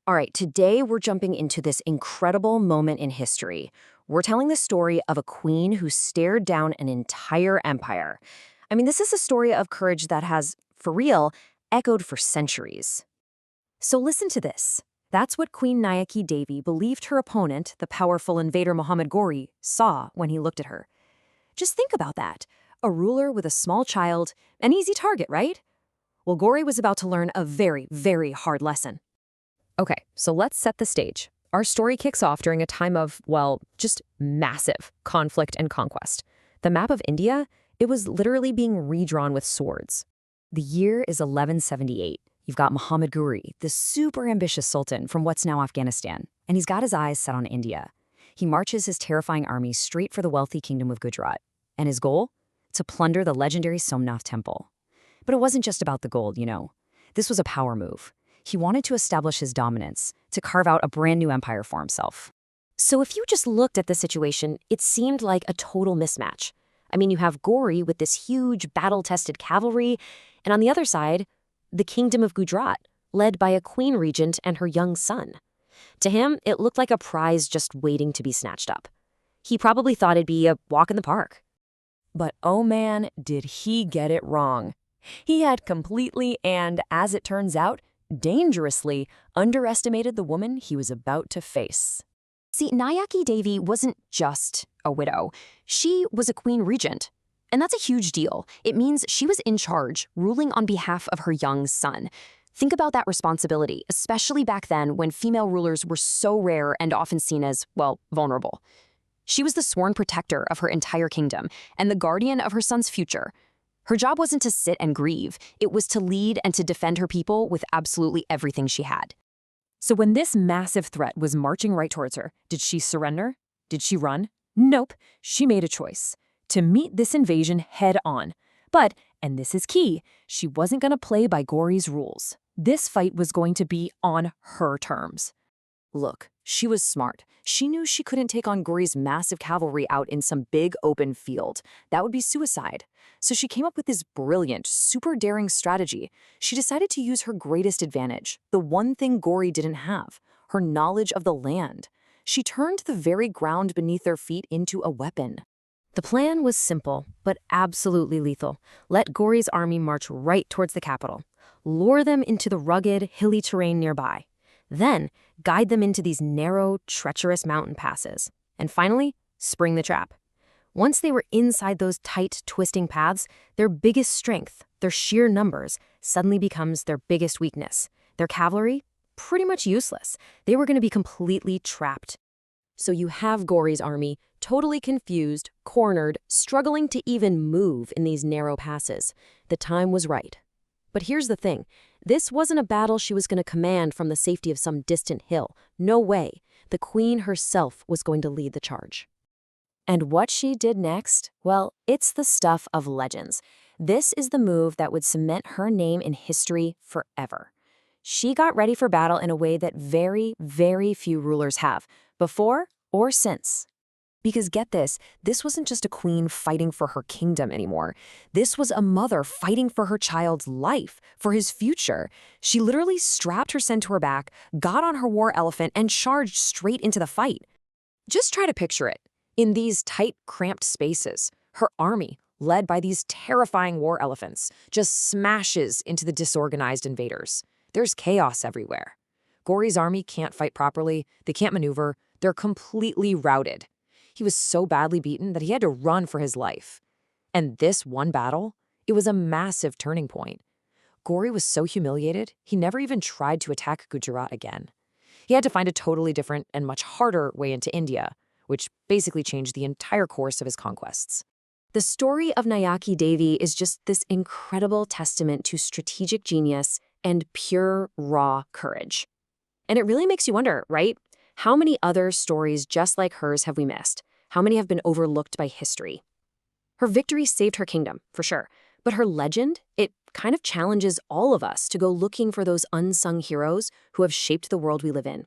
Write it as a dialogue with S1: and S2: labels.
S1: All right, today we're jumping into this incredible moment in history. We're telling the story of a queen who stared down an entire empire. I mean, this is a story of courage that has, for real, echoed for centuries. So listen to this. That's what Queen Nayaki Devi believed her opponent, the powerful invader Muhammad Ghori, saw when he looked at her. Just think about that. A ruler with a small child, an easy target, right? Well, Ghori was about to learn a very, very hard lesson. Okay, so let's set the stage. Our story kicks off during a time of, well, just massive conflict and conquest. The map of India, it was literally being redrawn with swords. The year is 1178. You've got Muhammad Ghori, the super ambitious sultan from what's now Afghanistan, and he's got his eyes set on India. He marches his terrifying army straight for the wealthy kingdom of Gujarat. And his goal? To plunder the legendary Somnath temple. But it wasn't just about the gold, you know. This was a power move. He wanted to establish his dominance, to carve out a brand new empire for himself. So if you just looked at the situation, it seemed like a total mismatch. I mean, you have Ghori with this huge battle-tested cavalry, and on the other side, the kingdom of Gujarat, led by a queen regent and her young son. To him, it looked like a prize just waiting to be snatched up. He probably thought it'd be a walk in the park. But oh man, did he get it wrong. He had completely and, as it turns out, dangerously underestimated the woman he was about to face. See, Nayaki Devi wasn't just a widow. She was a queen regent. And that's a huge deal. It means she was in charge, ruling on behalf of her young son. Think about that responsibility, especially back then when female rulers were so rare and often seen as, well, vulnerable. She was the sworn protector of her entire kingdom and the guardian of her son's future. Her job wasn't to sit and grieve. It was to lead and to defend her people with absolutely everything she had. So when this massive threat was marching right towards her, did she surrender? Did she run? Nope. She made a choice to meet this invasion head on. But, and this is key, she wasn't going to play by Ghori's rules. This fight was going to be on her terms. Look, she was smart. She knew she couldn't take on Ghori's massive cavalry out in some big open field. That would be suicide. So she came up with this brilliant, super daring strategy. She decided to use her greatest advantage, the one thing Ghori didn't have, her knowledge of the land. She turned the very ground beneath their feet into a weapon. The plan was simple, but absolutely lethal. Let Ghori's army march right towards the capital. Lure them into the rugged, hilly terrain nearby. Then, guide them into these narrow, treacherous mountain passes. And finally, spring the trap. Once they were inside those tight, twisting paths, their biggest strength, their sheer numbers, suddenly becomes their biggest weakness. Their cavalry? Pretty much useless. They were going to be completely trapped. So you have Ghori's army, totally confused, cornered, struggling to even move in these narrow passes. The time was right. But here's the thing. This wasn't a battle she was going to command from the safety of some distant hill. No way. The queen herself was going to lead the charge. And what she did next? Well, it's the stuff of legends. This is the move that would cement her name in history forever. She got ready for battle in a way that very, very few rulers have, before or since. Because get this wasn't just a queen fighting for her kingdom anymore. This was a mother fighting for her child's life, for his future. She literally strapped her son to her back, got on her war elephant, and charged straight into the fight. Just try to picture it. In these tight, cramped spaces, her army, led by these terrifying war elephants, just smashes into the disorganized invaders. There's chaos everywhere. Ghori's army can't fight properly, they can't maneuver, they're completely routed. He was so badly beaten that he had to run for his life. And this one battle, it was a massive turning point. Ghori was so humiliated, he never even tried to attack Gujarat again. He had to find a totally different and much harder way into India, which basically changed the entire course of his conquests. The story of Nayaki Devi is just this incredible testament to strategic genius and pure, raw courage. And it really makes you wonder, right? How many other stories just like hers have we missed? How many have been overlooked by history? Her victory saved her kingdom, for sure. But her legend, it kind of challenges all of us to go looking for those unsung heroes who have shaped the world we live in.